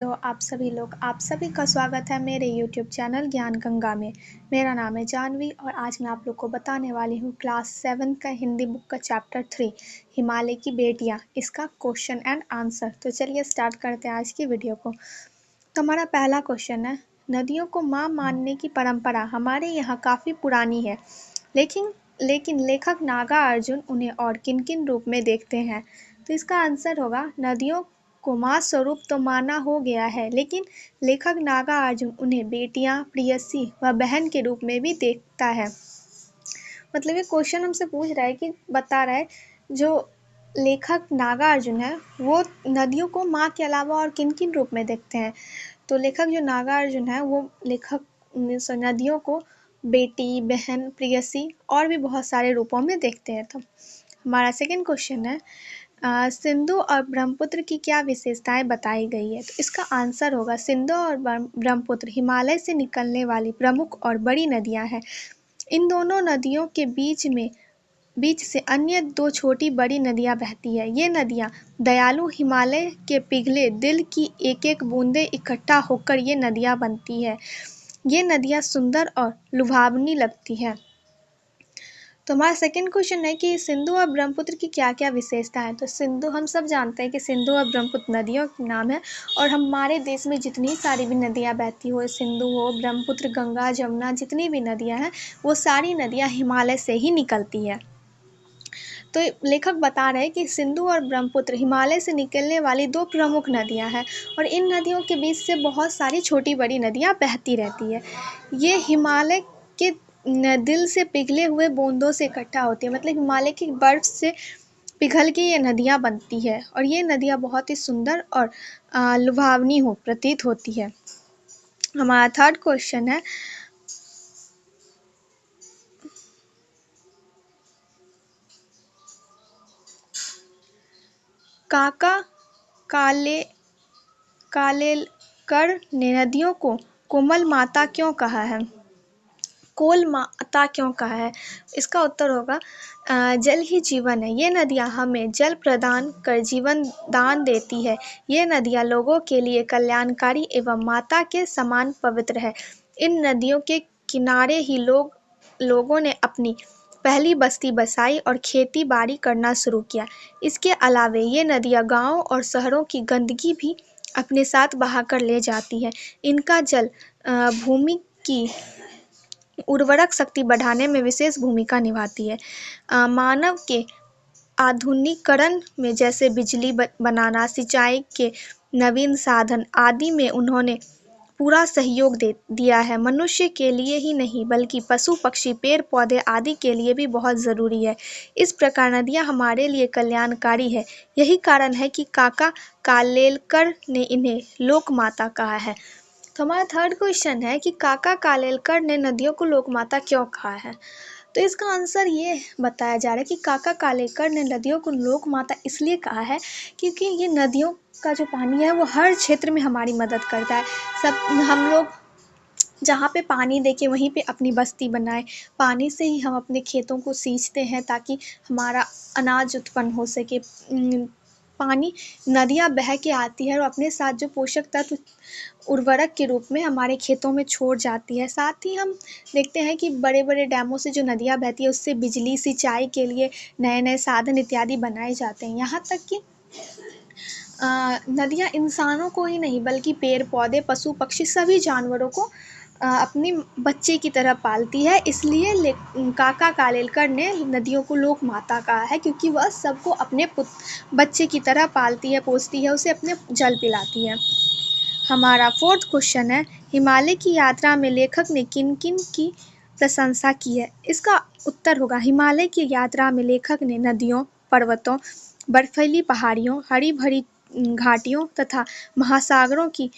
तो आप सभी का स्वागत है मेरे YouTube चैनल ज्ञान गंगा में। मेरा नाम है जानवी और आज मैं आप लोग को बताने वाली हूँ क्लास 7 का हिंदी बुक का चैप्टर 3 हिमालय की बेटियाँ, इसका क्वेश्चन एंड आंसर। तो चलिए स्टार्ट करते हैं आज की वीडियो को। तो हमारा पहला क्वेश्चन है, नदियों को माँ मानने की परंपरा हमारे यहाँ काफ़ी पुरानी है, लेकिन लेकिन लेखक नागार्जुन उन्हें और किन किन रूप में देखते हैं। तो इसका आंसर होगा, नदियों को माँ स्वरूप तो माना हो गया है, लेकिन लेखक नागार्जुन उन्हें बेटियां, प्रेयसी व बहन के रूप में भी देखता है। मतलब ये क्वेश्चन हमसे पूछ रहा है कि बता रहा है जो लेखक नागार्जुन है वो नदियों को माँ के अलावा और किन किन रूप में देखते हैं। तो लेखक जो नागार्जुन है वो लेखक नदियों को बेटी, बहन, प्रेयसी और भी बहुत सारे रूपों में देखते हैं। तो हमारा सेकंड क्वेश्चन है, सिंधु और ब्रह्मपुत्र की क्या विशेषताएं बताई गई है। तो इसका आंसर होगा, सिंधु और ब्रह्मपुत्र हिमालय से निकलने वाली प्रमुख और बड़ी नदियां हैं। इन दोनों नदियों के बीच से अन्य दो छोटी बड़ी नदियां बहती है। ये नदियां दयालु हिमालय के पिघले दिल की एक एक बूंदे इकट्ठा होकर ये नदियां बनती है। ये नदियां सुंदर और लुभावनी लगती है। तो हमारा सेकंड क्वेश्चन है कि सिंधु और ब्रह्मपुत्र की क्या क्या विशेषता है। तो सिंधु, हम सब जानते हैं कि सिंधु और ब्रह्मपुत्र नदियों के नाम है और हमारे देश में जितनी सारी भी नदियाँ बहती हो, सिंधु हो, ब्रह्मपुत्र, गंगा, जमुना, जितनी भी नदियाँ हैं वो सारी नदियाँ हिमालय से ही निकलती है। तो लेखक बता रहे हैं कि सिंधु और ब्रह्मपुत्र हिमालय से निकलने वाली दो प्रमुख नदियां हैं और इन नदियों के बीच से बहुत सारी छोटी बड़ी नदियां बहती रहती है। ये हिमालय के दिल से पिघले हुए बूंदों से इकट्ठा होती है, मतलब हिमालय की बर्फ से पिघल के ये नदियां बनती है और ये नदियां बहुत ही सुंदर और लुभावनी प्रतीत होती है। हमारा थर्ड क्वेश्चन है, काका कालेलकर ने नदियों को कोमल माता क्यों कहा है, कोल माता क्यों कहा है। इसका उत्तर होगा, जल ही जीवन है। ये नदियाँ हमें जल प्रदान कर जीवन दान देती है। ये नदियाँ लोगों के लिए कल्याणकारी एवं माता के समान पवित्र है। इन नदियों के किनारे ही लोगों ने अपनी पहली बस्ती बसाई और खेती बाड़ी करना शुरू किया। इसके अलावे ये नदियाँ गाँवों और शहरों की गंदगी भी अपने साथ बहाकर ले जाती है। इनका जल भूमि की उर्वरक शक्ति बढ़ाने में विशेष भूमिका निभाती है। मानव के आधुनिकीकरण में, जैसे बिजली बनाना, सिंचाई के नवीन साधन आदि में उन्होंने पूरा सहयोग दिया है। मनुष्य के लिए ही नहीं बल्कि पशु पक्षी, पेड़ पौधे आदि के लिए भी बहुत ज़रूरी है। इस प्रकार नदियाँ हमारे लिए कल्याणकारी है। यही कारण है कि काका कालेलकर ने इन्हें लोक माता कहा है। तो हमारा थर्ड क्वेश्चन है कि काका कालेलकर ने नदियों को लोकमाता क्यों कहा है। तो इसका आंसर ये बताया जा रहा है कि काका कालेलकर ने नदियों को लोकमाता इसलिए कहा है क्योंकि ये नदियों का जो पानी है वो हर क्षेत्र में हमारी मदद करता है। हम लोग जहाँ पे पानी देखे वहीं पे अपनी बस्ती बनाए। पानी से ही हम अपने खेतों को सींचते हैं ताकि हमारा अनाज उत्पन्न हो सके। पानी, नदियाँ बह के आती है और अपने साथ जो पोषक तत्व उर्वरक के रूप में हमारे खेतों में छोड़ जाती है। साथ ही हम देखते हैं कि बड़े बड़े डैमों से जो नदियाँ बहती है उससे बिजली, सिंचाई के लिए नए नए साधन इत्यादि बनाए जाते हैं। यहाँ तक कि नदियाँ इंसानों को ही नहीं बल्कि पेड़ पौधे, पशु पक्षी, सभी जानवरों को अपनी बच्चे की तरह पालती है। इसलिए काका कालेलकर ने नदियों को लोक माता कहा है क्योंकि वह सबको अपने बच्चे की तरह पालती है, पोसती है, उसे अपने जल पिलाती है। हमारा फोर्थ क्वेश्चन है, हिमालय की यात्रा में लेखक ने किन किन की प्रशंसा की है। इसका उत्तर होगा, हिमालय की यात्रा में लेखक ने नदियों, पर्वतों, बर्फीली पहाड़ियों, हरी भरी घाटियों तथा महासागरों की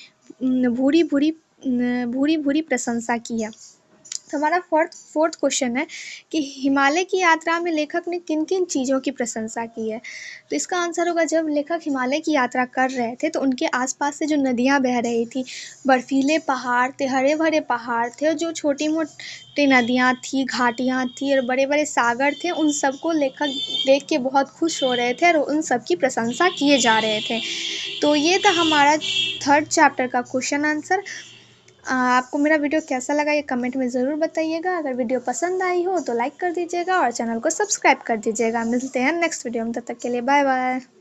भूरी भूरी प्रशंसा की है। तो हमारा फोर्थ क्वेश्चन है कि हिमालय की यात्रा में लेखक ने किन किन चीज़ों की प्रशंसा की है। तो इसका आंसर होगा, जब लेखक हिमालय की यात्रा कर रहे थे तो उनके आसपास से जो नदियाँ बह रही थी, बर्फीले पहाड़ थे, हरे भरे पहाड़ थे, और जो छोटी मोटी नदियाँ थी, घाटियाँ थी और बड़े बड़े सागर थे, उन सबको लेखक देख के बहुत खुश हो रहे थे और उन सब की प्रशंसा किए जा रहे थे। तो ये था हमारा थर्ड चैप्टर का क्वेश्चन आंसर। आपको मेरा वीडियो कैसा लगा ये कमेंट में ज़रूर बताइएगा। अगर वीडियो पसंद आई हो तो लाइक कर दीजिएगा और चैनल को सब्सक्राइब कर दीजिएगा। मिलते हैं नेक्स्ट वीडियो में, तब तक के लिए बाय बाय।